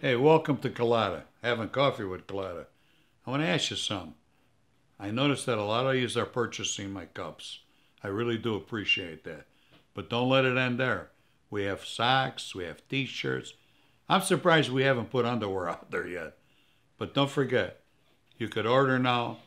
Hey, welcome to Colada. Having coffee with Colada. I want to ask you something. I noticed that a lot of you are purchasing my cups. I really do appreciate that. But don't let it end there. We have socks, we have t-shirts. I'm surprised we haven't put underwear out there yet. But don't forget, you could order now.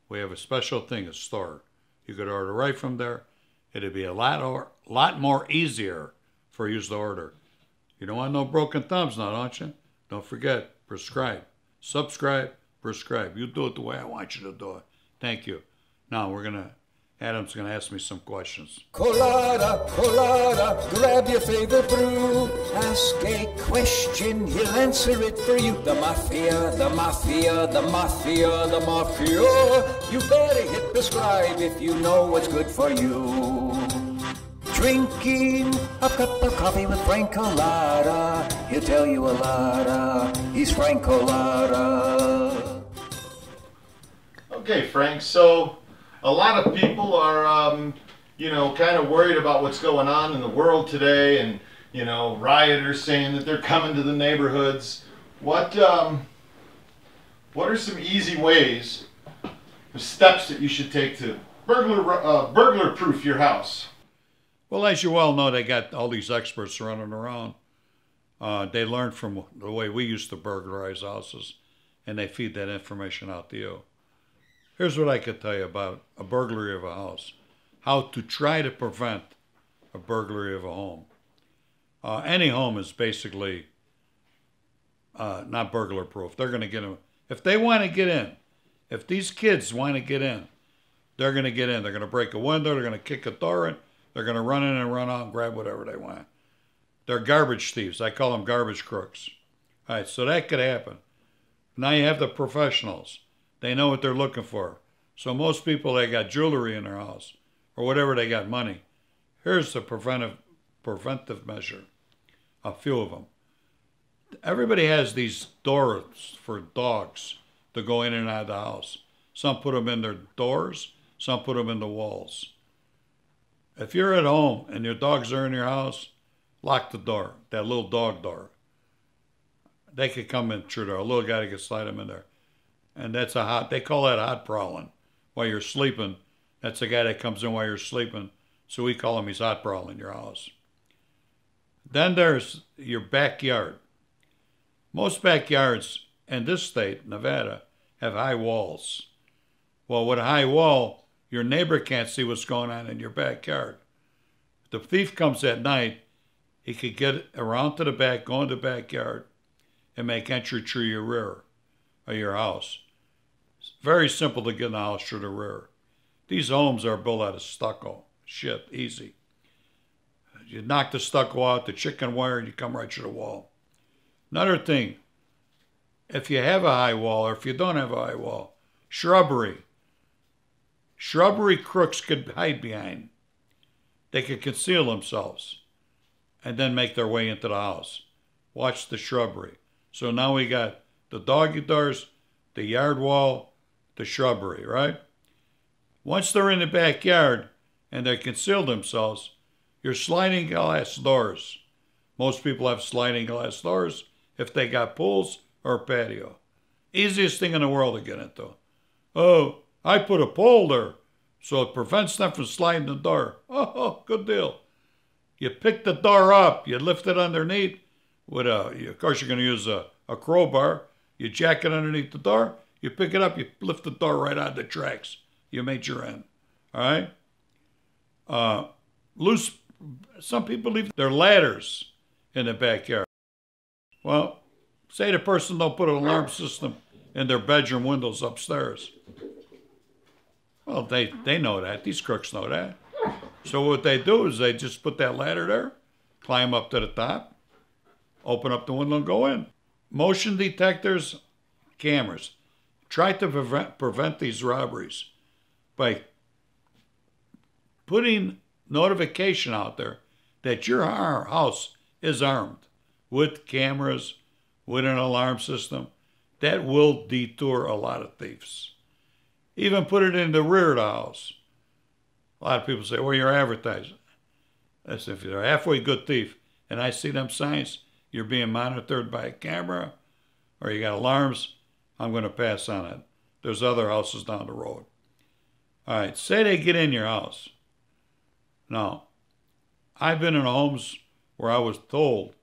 We have a special thing, a store. You could order right from there. It'd be a lot more easier for you to order. You don't want no broken thumbs now, don't you? Don't forget, prescribe, subscribe, prescribe. You do it the way I want you to do it. Thank you. Now Adam's gonna ask me some questions. Colada, Colada, grab your favorite brew. Ask a question, he'll answer it for you. The Mafia, the Mafia, the Mafia, the Mafia. You better hit prescribe if you know what's good for you. Drinking a cup of coffee with Frank Colada. He'll tell you a lot. He's Frank Colada. Okay, Frank, so a lot of people are, kind of worried about what's going on in the world today, and, rioters saying that they're coming to the neighborhoods. What are some easy ways, steps that you should take to burglar-proof your house? Well, as you well know, they got all these experts running around. They learned from the way we used to burglarize houses, and they feed that information out to you. Here's what I could tell you about a burglary of a house. How to try to prevent a burglary of a home. Any home is basically not burglar proof. They're going to get in. If they want to get in, if these kids want to get in, they're going to get in. They're going to break a window. They're going to kick a door in. They're going to run in and run out and grab whatever they want. They're garbage thieves. I call them garbage crooks. All right, so that could happen. Now you have the professionals. They know what they're looking for. So most people, they got jewelry in their house or whatever, they got money. Here's the preventive measure, a few of them. Everybody has these doors for dogs to go in and out of the house. Some put them in their doors, some put them in the walls. If you're at home and your dogs are in your house, lock the door, that little dog door. They could come in through there. A little guy could slide them in there. And that's they call that hot prowling. While you're sleeping, that's a guy that comes in while you're sleeping. So we call him, he's hot prowling your house. Then there's your backyard. Most backyards in this state, Nevada, have high walls. Well, with a high wall, your neighbor can't see what's going on in your backyard. If the thief comes at night, he could get around to the back, go in the backyard, and make entry through your rear of your house. It's very simple to get in the house through the rear. These homes are built out of stucco. Shit, easy. You knock the stucco out, the chicken wire, and you come right through the wall. Another thing, if you have a high wall or if you don't have a high wall, shrubbery. Shrubbery crooks could hide behind. They could conceal themselves and then make their way into the house. Watch the shrubbery. So now we got the doggy doors, the yard wall, the shrubbery, right? Once they're in the backyard and they conceal themselves, your sliding glass doors. Most people have sliding glass doors if they got pools or patio. Easiest thing in the world to get into. Oh, I put a pole there so it prevents them from sliding the door. Oh, good deal. You pick the door up, you lift it underneath with of course you're going to use a crowbar. You jack it underneath the door, you pick it up, you lift the door right out of the tracks. You made your end. All right? Some people leave their ladders in the backyard. Well, say the person don't put an alarm system in their bedroom windows upstairs. Well, they know that. These crooks know that. So what they do is they just put that ladder there, climb up to the top, open up the window and go in. Motion detectors, cameras. Try to prevent these robberies by putting notification out there that your house is armed with cameras, with an alarm system. That will deter a lot of thieves. Even put it in the rear of the house. A lot of people say, well, you're advertising. That's if you're a halfway good thief and I see them signs, you're being monitored by a camera, or you got alarms, I'm going to pass on it. There's other houses down the road. All right, say they get in your house. Now, I've been in homes where I was told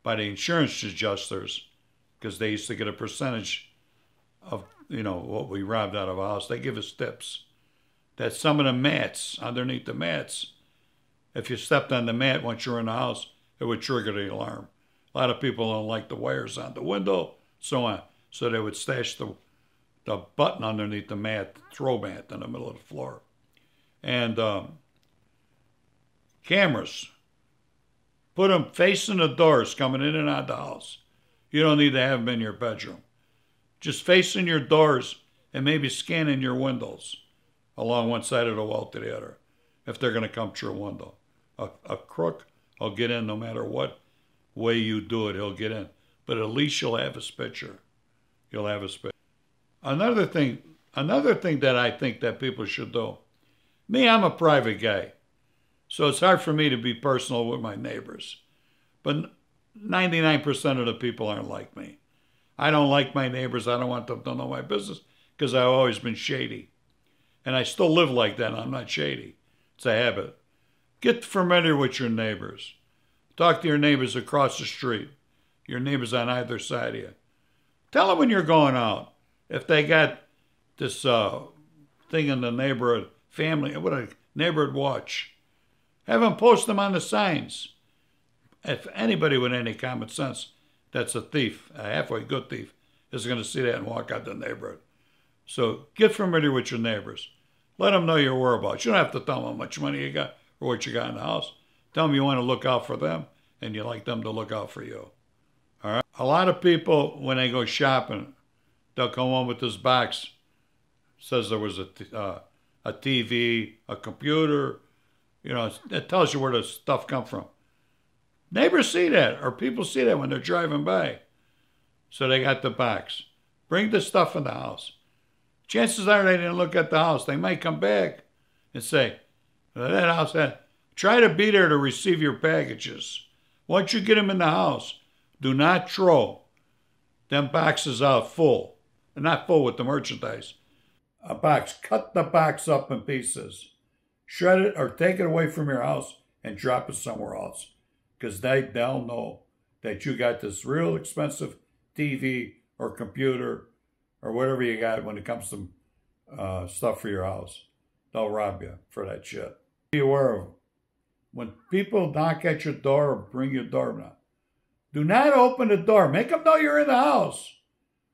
by the insurance adjusters, because they used to get a percentage of, what we robbed out of a house. They give us tips. That some of the mats, underneath the mats, if you stepped on the mat once you're in the house, it would trigger the alarm. A lot of people don't like the wires on the window, so on. So they would stash the button underneath the mat, throw mat in the middle of the floor. And cameras. Put them facing the doors coming in and out of the house. You don't need to have them in your bedroom. Just facing your doors and maybe scanning your windows along one side of the wall to the other if they're going to come through a window. A crook will get in no matter what way you do it, he'll get in. But at least you'll have his picture. You'll have his picture. Another thing that I think that people should do. Me, I'm a private guy. So it's hard for me to be personal with my neighbors. But 99% of the people aren't like me. I don't like my neighbors. I don't want them to know my business because I've always been shady. And I still live like that. I'm not shady. It's a habit. Get familiar with your neighbors. Talk to your neighbors across the street. Your neighbors on either side of you. Tell them when you're going out. If they got this thing in the neighborhood, family, what a neighborhood watch. Have them post them on the signs. If anybody with any common sense that's a thief, a halfway good thief, is going to see that and walk out the neighborhood. So get familiar with your neighbors. Let them know your whereabouts. You don't have to tell them how much money you got or what you got in the house. Tell them you want to look out for them and you like them to look out for you. All right. A lot of people, when they go shopping, they'll come home with this box. Says there was a TV, a computer. It tells you where the stuff come from. Neighbors see that, or people see that when they're driving by. So they got the box. Bring the stuff in the house. Chances are they didn't look at the house. They might come back and say, that house had. Try to be there to receive your packages. Once you get them in the house, do not throw them boxes out full. And not full with the merchandise. A box. Cut the box up in pieces. Shred it or take it away from your house and drop it somewhere else. Because they'll know that you got this real expensive TV or computer or whatever you got when it comes to stuff for your house. They'll rob you for that shit. Be aware of them. When people knock at your door or bring your doorbell, do not open the door. Make them know you're in the house.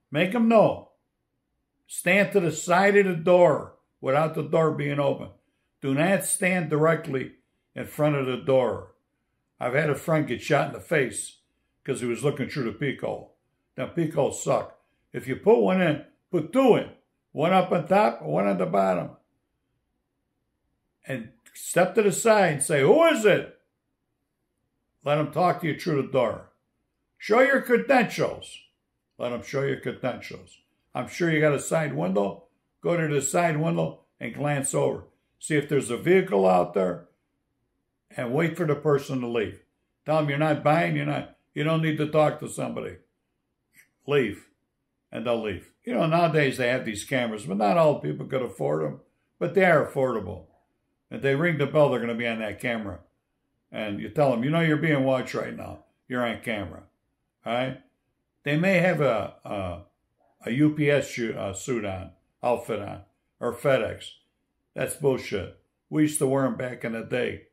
Make them know. Stand to the side of the door without the door being open. Do not stand directly in front of the door. I've had a friend get shot in the face because he was looking through the peephole. Now, peepholes suck. If you put one in, put two in. One up on top, one on the bottom. And step to the side and say, who is it? Let them talk to you through the door. Show your credentials. Let them show your credentials. I'm sure you got a side window. Go to the side window and glance over. See if there's a vehicle out there. And wait for the person to leave. Tell them you're not buying, you don't need to talk to somebody. Leave. And they'll leave. Nowadays they have these cameras, but not all people could afford them. But they are affordable. If they ring the bell, they're going to be on that camera. And you tell them, you're being watched right now. You're on camera. All right? They may have a UPS suit on, outfit on, or FedEx. That's bullshit. We used to wear them back in the day.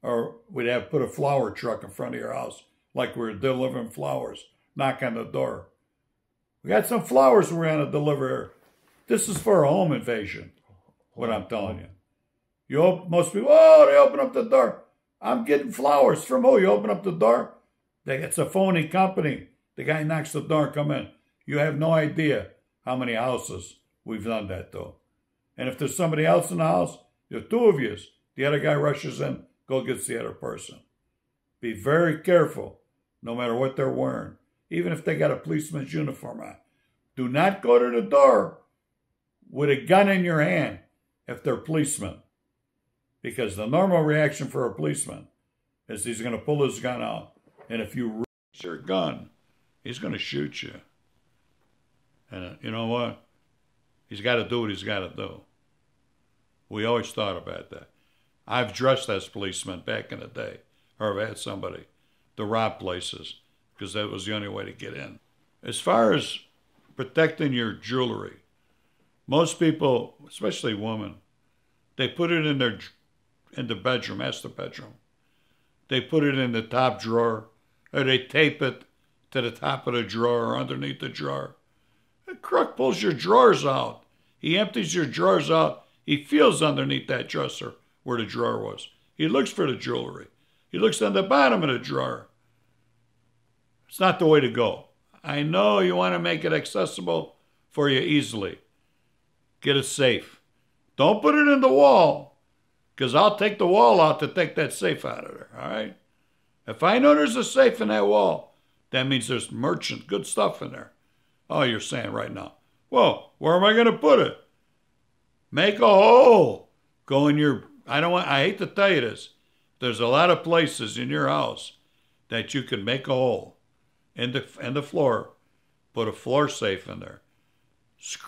Or we'd have put a flower truck in front of your house like we were delivering flowers. Knock on the door. We got some flowers we're going to deliver. This is for a home invasion, what I'm telling you. Most people, they open up the door. I'm getting flowers from who? You open up the door? It's a phony company. The guy knocks the door, come in. You have no idea how many houses we've done that to. And if there's somebody else in the house, there are two of you. The other guy rushes in, go gets the other person. Be very careful, no matter what they're wearing. Even if they got a policeman's uniform on. Do not go to the door with a gun in your hand if they're policemen. Because the normal reaction for a policeman is he's going to pull his gun out. And if you raise your gun, he's going to shoot you. And you know what? He's got to do what he's got to do. We always thought about that. I've dressed as policemen back in the day, or I've had somebody to rob places because that was the only way to get in. As far as protecting your jewelry, most people, especially women, they put it in the bedroom, master bedroom. They put it in the top drawer, or they tape it to the top of the drawer or underneath the drawer. The crook pulls your drawers out. He empties your drawers out. He feels underneath that dresser where the drawer was. He looks for the jewelry. He looks on the bottom of the drawer. It's not the way to go. I know you want to make it accessible for you easily. Get a safe. Don't put it in the wall, because I'll take the wall out to take that safe out of there, all right? If I know there's a safe in that wall, that means there's merchant, good stuff in there. Oh, you're saying right now, well, where am I going to put it? Make a hole. Go in your, I hate to tell you this. There's a lot of places in your house that you can make a hole in the floor, put a floor safe in there.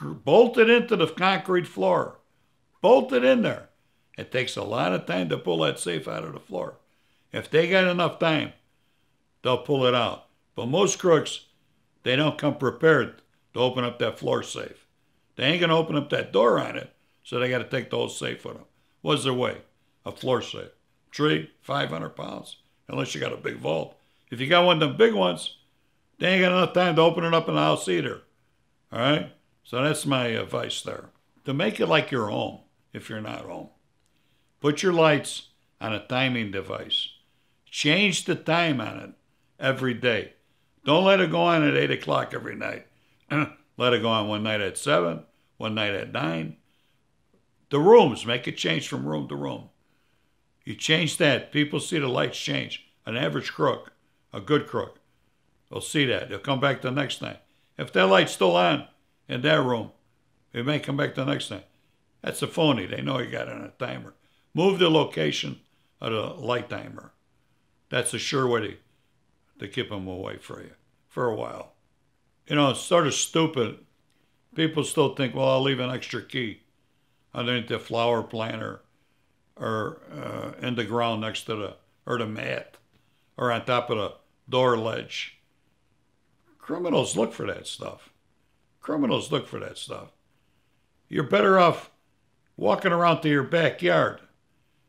Bolt it into the concrete floor. Bolt it in there. It takes a lot of time to pull that safe out of the floor. If they got enough time, they'll pull it out. But most crooks, they don't come prepared to open up that floor safe. They ain't going to open up that door on it, so they got to take the whole safe with them. What's their way? A floor safe. 500 pounds, unless you got a big vault. If you got one of them big ones, they ain't got enough time to open it up in the house either. All right? So that's my advice there. To make it like your home, if you're not home. Put your lights on a timing device. Change the time on it every day. Don't let it go on at 8 o'clock every night. Let it go on one night at 7, one night at 9. The rooms, make it change from room to room. You change that, people see the lights change. An average crook, a good crook, they'll see that. They'll come back the next night. If that light's still on in that room, it may come back the next night. That's a phony. They know you got it on a timer. Move the location of the light timer. That's a sure way to keep them away from you for a while. You know, it's sort of stupid. People still think, well, I'll leave an extra key underneath the flower planter or in the ground next to the mat or on top of the door ledge. Criminals look for that stuff. Criminals look for that stuff. You're better off walking around to your backyard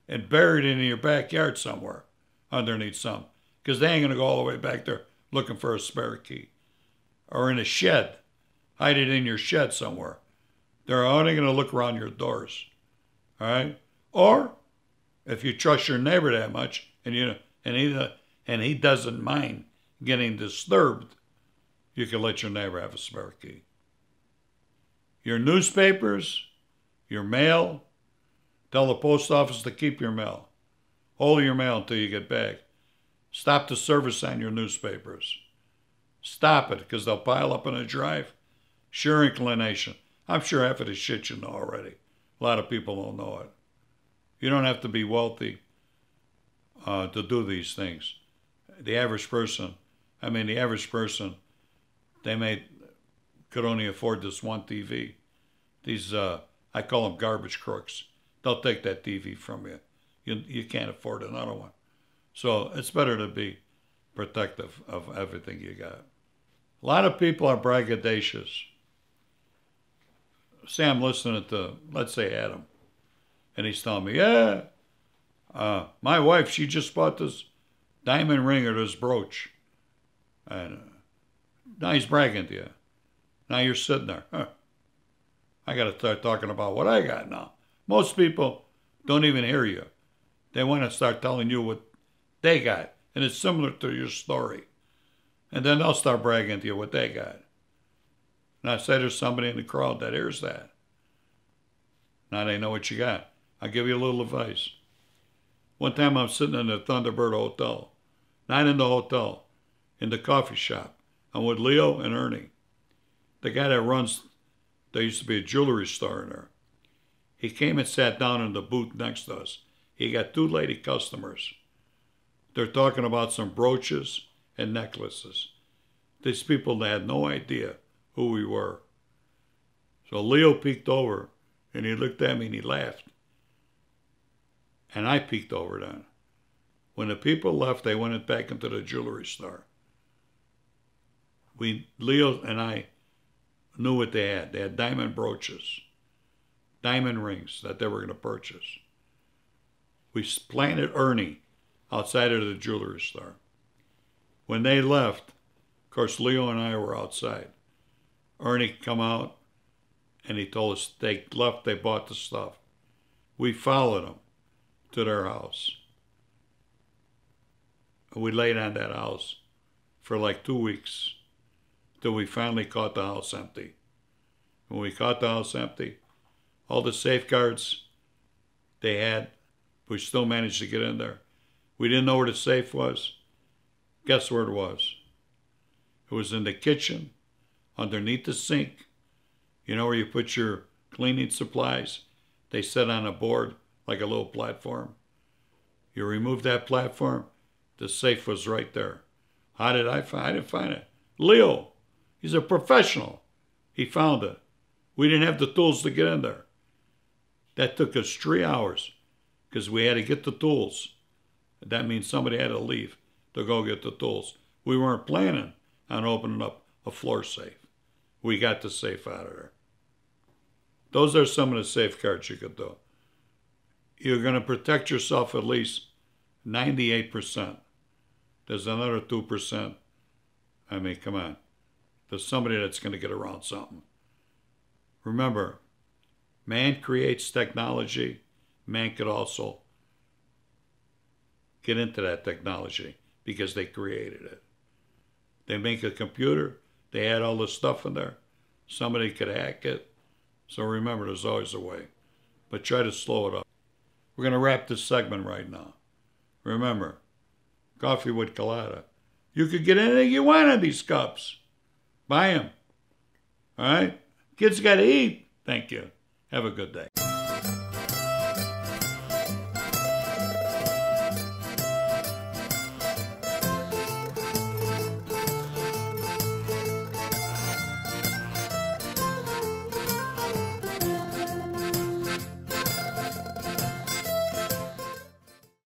and buried in your backyard somewhere underneath some, because they ain't going to go all the way back there looking for a spare key. Or in a shed. Hide it in your shed somewhere. They're only going to look around your doors. All right? Or if you trust your neighbor that much and he doesn't mind getting disturbed, you can let your neighbor have a spare key. Your newspapers, your mail, tell the post office to keep your mail. Hold your mail until you get back. Stop the service on your newspapers. Stop it, because they'll pile up in a drive. Sure inclination. I'm sure half of this shit you know already. A lot of people don't know it. You don't have to be wealthy to do these things. The average person, they could only afford this one TV. These, I call them garbage crooks. They'll take that TV from you. You can't afford another one. So it's better to be protective of everything you got. A lot of people are braggadocious. Say I'm listening to, let's say, Adam, and he's telling me, yeah, my wife, she just bought this diamond ring or this brooch. And now he's bragging to you. Now you're sitting there. I got to start talking about what I got now. Most people don't even hear you. They want to start telling you what they got. And it's similar to your story. And then they'll start bragging to you what they got. And I say there's somebody in the crowd that hears that. Now they know what you got. I'll give you a little advice. One time I'm sitting in the Thunderbird Hotel. Not in the hotel. In the coffee shop. I'm with Leo and Ernie. The guy that runs, there used to be a jewelry store in there. He came and sat down in the booth next to us. He got 2 lady customers. They're talking about some brooches and necklaces. These people, they had no idea who we were. So Leo peeked over, and he looked at me and he laughed. And I peeked over then. When the people left, they went back into the jewelry store. Leo and I knew what they had. They had diamond brooches, diamond rings that they were going to purchase. We planted Ernie outside of the jewelry store. When they left, of course, Leo and I were outside. Ernie come out, and he told us they left, they bought the stuff. We followed them to their house. We laid on that house for like 2 weeks till we finally caught the house empty. When we caught the house empty, all the safeguards they had, we still managed to get in there. We didn't know where the safe was. Guess where it was? It was in the kitchen, underneath the sink. You know where you put your cleaning supplies? They sit on a board like a little platform. You remove that platform, the safe was right there. How did I find it? I didn't find it. Leo, he's a professional. He found it. We didn't have the tools to get in there. That took us 3 hours because we had to get the tools. That means somebody had to leave to go get the tools. We weren't planning on opening up a floor safe. We got the safe out of there. Those are some of the safeguards you could do. You're going to protect yourself at least 98%. There's another 2%. I mean, come on. There's somebody that's going to get around something. Remember, man creates technology. Man could also get into that technology because they created it. They make a computer. They add all this stuff in there. Somebody could hack it. So remember, there's always a way. But try to slow it up. We're going to wrap this segment right now. Remember, coffee with Colada. You could get anything you want in these cups. Buy them. All right? Kids got to eat. Thank you. Have a good day.